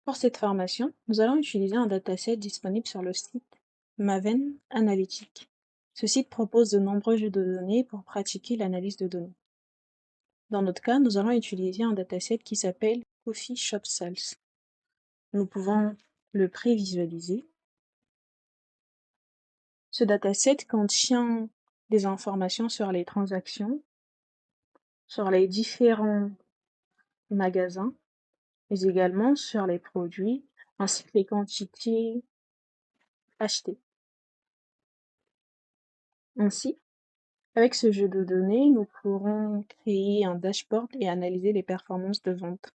Pour cette formation, nous allons utiliser un dataset disponible sur le site Maven Analytics. Ce site propose de nombreux jeux de données pour pratiquer l'analyse de données. Dans notre cas, nous allons utiliser un dataset qui s'appelle Coffee Shop Sales. Nous pouvons le prévisualiser. Ce dataset contient des informations sur les transactions, sur les différents magasins, mais également sur les produits, ainsi que les quantités achetées. Ainsi, avec ce jeu de données, nous pourrons créer un dashboard et analyser les performances de vente,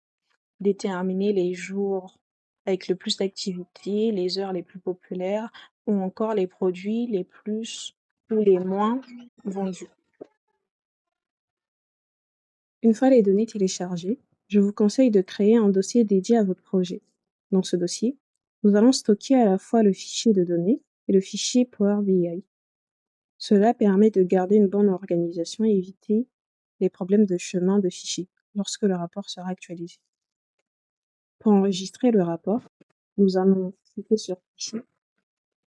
déterminer les jours avec le plus d'activité, les heures les plus populaires ou encore les produits les plus ou les moins vendus. Une fois les données téléchargées, je vous conseille de créer un dossier dédié à votre projet. Dans ce dossier, nous allons stocker à la fois le fichier de données et le fichier Power BI. Cela permet de garder une bonne organisation et éviter les problèmes de chemin de fichiers lorsque le rapport sera actualisé. Pour enregistrer le rapport, nous allons cliquer sur Fichier,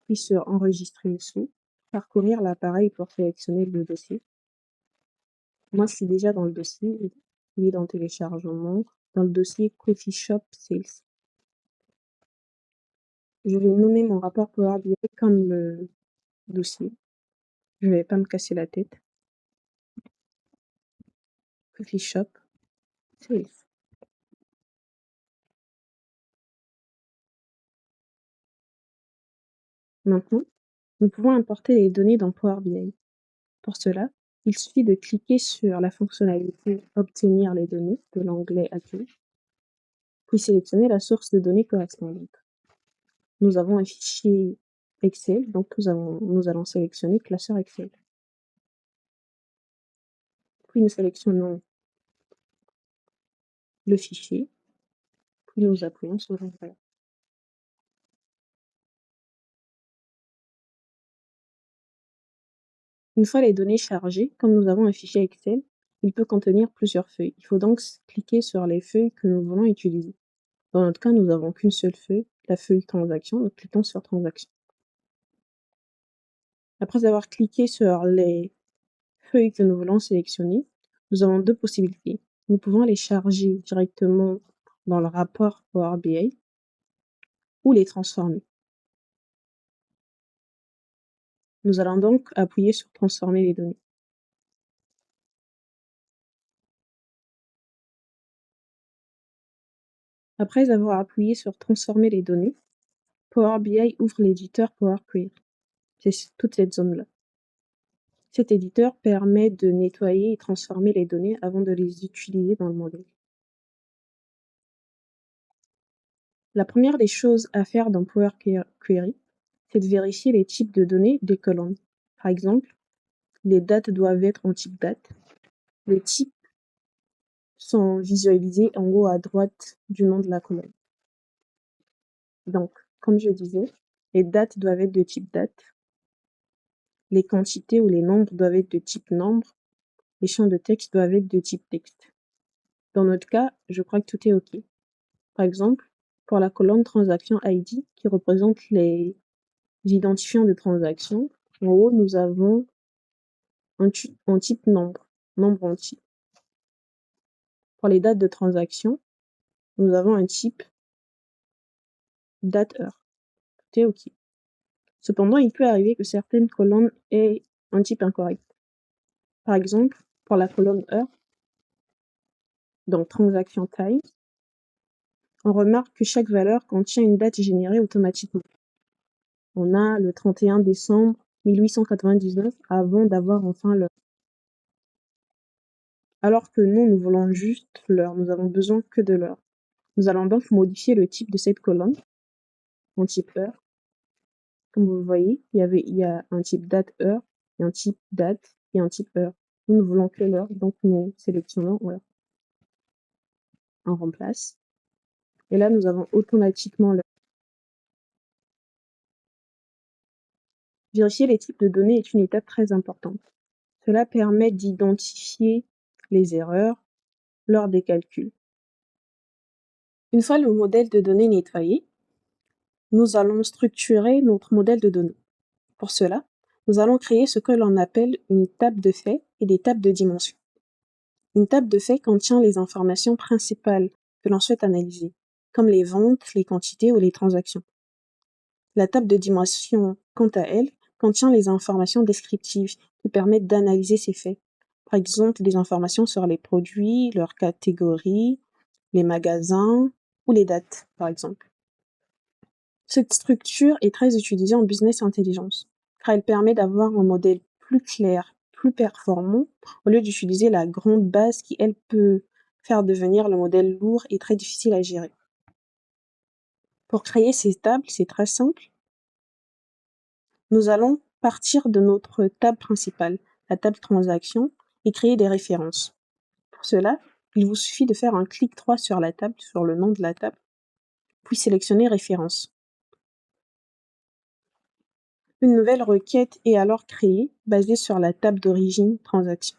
puis sur Enregistrer sous, parcourir l'appareil pour sélectionner le dossier. Moi, je suis déjà dans le dossier, il est dans Téléchargement, dans le dossier Coffee Shop Sales. Je vais nommer mon rapport Power BI comme le dossier. Je ne vais pas me casser la tête. Coffee Shop Sales. Maintenant, nous pouvons importer les données dans Power BI. Pour cela, il suffit de cliquer sur la fonctionnalité « Obtenir les données » de l'onglet Accueil, puis sélectionner la source de données correspondante. Nous avons un fichier Excel, donc nous allons sélectionner Classeur Excel. Puis nous sélectionnons le fichier, puis nous appuyons sur Envoyer. Une fois les données chargées, comme nous avons un fichier Excel, il peut contenir plusieurs feuilles. Il faut donc cliquer sur les feuilles que nous voulons utiliser. Dans notre cas, nous n'avons qu'une seule feuille, la feuille Transaction, donc cliquons sur Transaction. Après avoir cliqué sur les feuilles que nous voulons sélectionner, nous avons deux possibilités. Nous pouvons les charger directement dans le rapport Power BI ou les transformer. Nous allons donc appuyer sur Transformer les données. Après avoir appuyé sur Transformer les données, Power BI ouvre l'éditeur Power Query. C'est toute cette zone-là. Cet éditeur permet de nettoyer et transformer les données avant de les utiliser dans le modèle. La première des choses à faire dans Power Query, c'est de vérifier les types de données des colonnes. Par exemple, les dates doivent être en type date. Les types sont visualisés en haut à droite du nom de la colonne. Donc, comme je disais, les dates doivent être de type date. Les quantités ou les nombres doivent être de type nombre. Les champs de texte doivent être de type texte. Dans notre cas, je crois que tout est OK. Par exemple, pour la colonne Transaction ID, qui représente les identifiants de transactions, en haut, nous avons un type nombre entier. Pour les dates de transaction, nous avons un type date-heure. Tout est OK. Cependant, il peut arriver que certaines colonnes aient un type incorrect. Par exemple, pour la colonne heure, donc Transaction Time, on remarque que chaque valeur contient une date générée automatiquement. On a le 31 décembre 1899 avant d'avoir enfin l'heure. Alors que nous voulons juste l'heure, nous avons besoin que de l'heure. Nous allons donc modifier le type de cette colonne en type heure. Comme vous le voyez, il y a un type date-heure, et un type date et un type heure. Nous voulons que l'heure, donc nous sélectionnons heure. On remplace. Et là, nous avons automatiquement l'heure. Vérifier les types de données est une étape très importante. Cela permet d'identifier les erreurs lors des calculs. Une fois le modèle de données nettoyé, nous allons structurer notre modèle de données. Pour cela, nous allons créer ce que l'on appelle une table de faits et des tables de dimensions. Une table de faits contient les informations principales que l'on souhaite analyser, comme les ventes, les quantités ou les transactions. La table de dimensions, quant à elle, contient les informations descriptives qui permettent d'analyser ces faits. Par exemple, des informations sur les produits, leurs catégories, les magasins ou les dates, par exemple. Cette structure est très utilisée en business intelligence, car elle permet d'avoir un modèle plus clair, plus performant, au lieu d'utiliser la grande base qui, elle, peut faire devenir le modèle lourd et très difficile à gérer. Pour créer ces tables, c'est très simple. Nous allons partir de notre table principale, la table transaction, et créer des références. Pour cela, il vous suffit de faire un clic droit sur la table, sur le nom de la table, puis sélectionner référence. Une nouvelle requête est alors créée, basée sur la table d'origine transaction.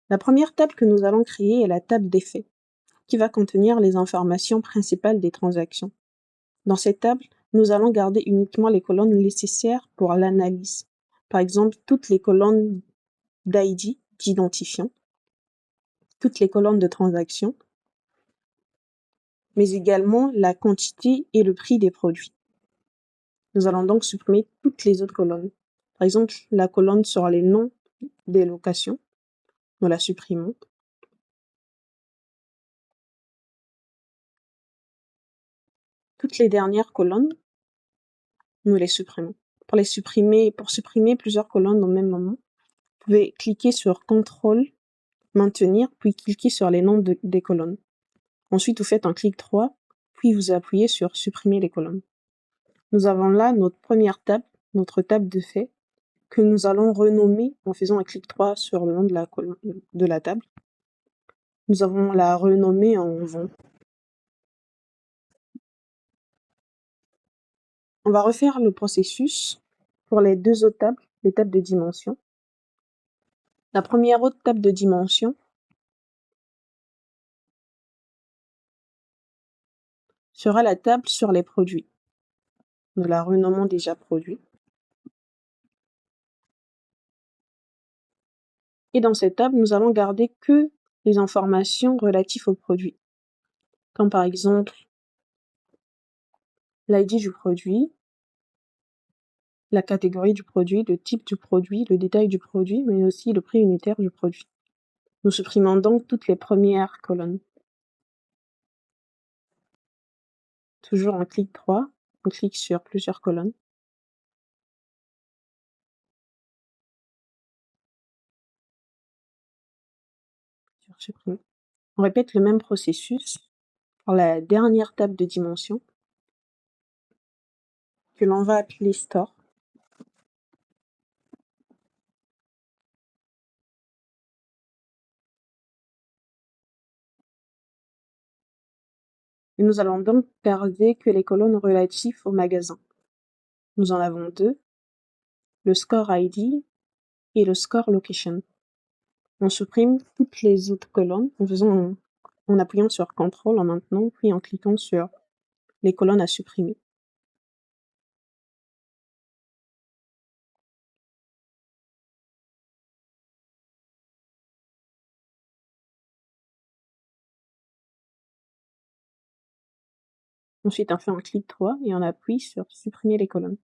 La première table que nous allons créer est la table des faits, qui va contenir les informations principales des transactions. Dans cette table, nous allons garder uniquement les colonnes nécessaires pour l'analyse. Par exemple, toutes les colonnes d'ID, d'identifiant, toutes les colonnes de transaction, mais également la quantité et le prix des produits. Nous allons donc supprimer toutes les autres colonnes. Par exemple, la colonne sur les noms des locations, nous la supprimons. Toutes les dernières colonnes, nous les supprimons. Pour supprimer plusieurs colonnes au même moment, vous pouvez cliquer sur CTRL, maintenir, puis cliquer sur les noms des colonnes. Ensuite, vous faites un clic droit, puis vous appuyez sur supprimer les colonnes. Nous avons là notre première table, notre table de faits, que nous allons renommer en faisant un clic droit sur le nom de la table. Nous avons la renommer en vente. On va refaire le processus pour les deux autres tables, les tables de dimension. La première autre table de dimension sera la table sur les produits. Nous la renommons déjà produit. Et dans cette table, nous allons garder que les informations relatives aux produits, comme par exemple l'ID du produit, la catégorie du produit, le type du produit, le détail du produit, mais aussi le prix unitaire du produit. Nous supprimons donc toutes les premières colonnes. Toujours en clic droit, on clique sur plusieurs colonnes. Sur supprimer. On répète le même processus pour la dernière table de dimension que l'on va appeler store. Et nous allons donc garder que les colonnes relatives au magasin. Nous en avons deux, le score ID et le score location. On supprime toutes les autres colonnes en appuyant sur CTRL en maintenant, puis en cliquant sur les colonnes à supprimer. Ensuite, on fait un clic droit et on appuie sur supprimer les colonnes.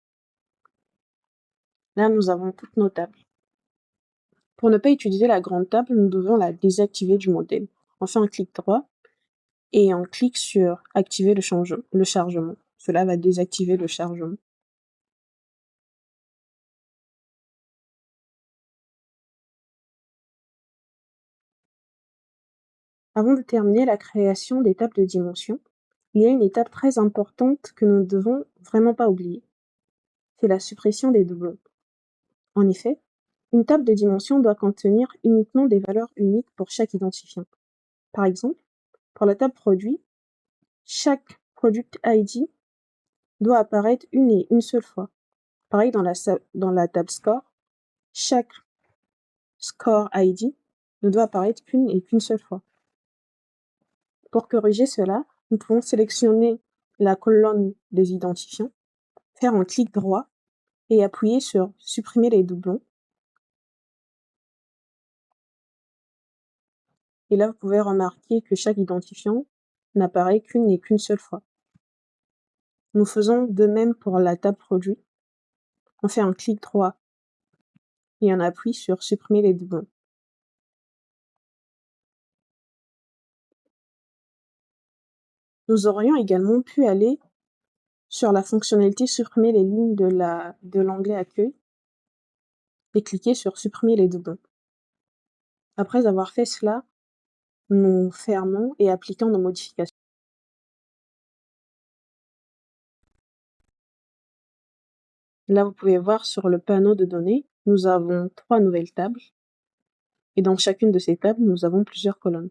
Là, nous avons toutes nos tables. Pour ne pas utiliser la grande table, nous devons la désactiver du modèle. On fait un clic droit et on clique sur activer le chargement. Cela va désactiver le chargement. Avant de terminer la création des tables de dimension, il y a une étape très importante que nous ne devons vraiment pas oublier. C'est la suppression des doublons. En effet, une table de dimension doit contenir uniquement des valeurs uniques pour chaque identifiant. Par exemple, pour la table produit, chaque product ID doit apparaître une et une seule fois. Pareil dans la table score, chaque score ID ne doit apparaître qu'une et qu'une seule fois. Pour corriger cela, Nous pouvons sélectionner la colonne des identifiants, faire un clic droit et appuyer sur supprimer les doublons. Et là, vous pouvez remarquer que chaque identifiant n'apparaît qu'une et qu'une seule fois. Nous faisons de même pour la table produit. On fait un clic droit et on appuie sur supprimer les doublons. Nous aurions également pu aller sur la fonctionnalité supprimer les lignes de l'onglet accueil et cliquer sur supprimer les doublons. Après avoir fait cela, nous fermons et appliquons nos modifications. Là, vous pouvez voir sur le panneau de données, nous avons 3 nouvelles tables et dans chacune de ces tables, nous avons plusieurs colonnes.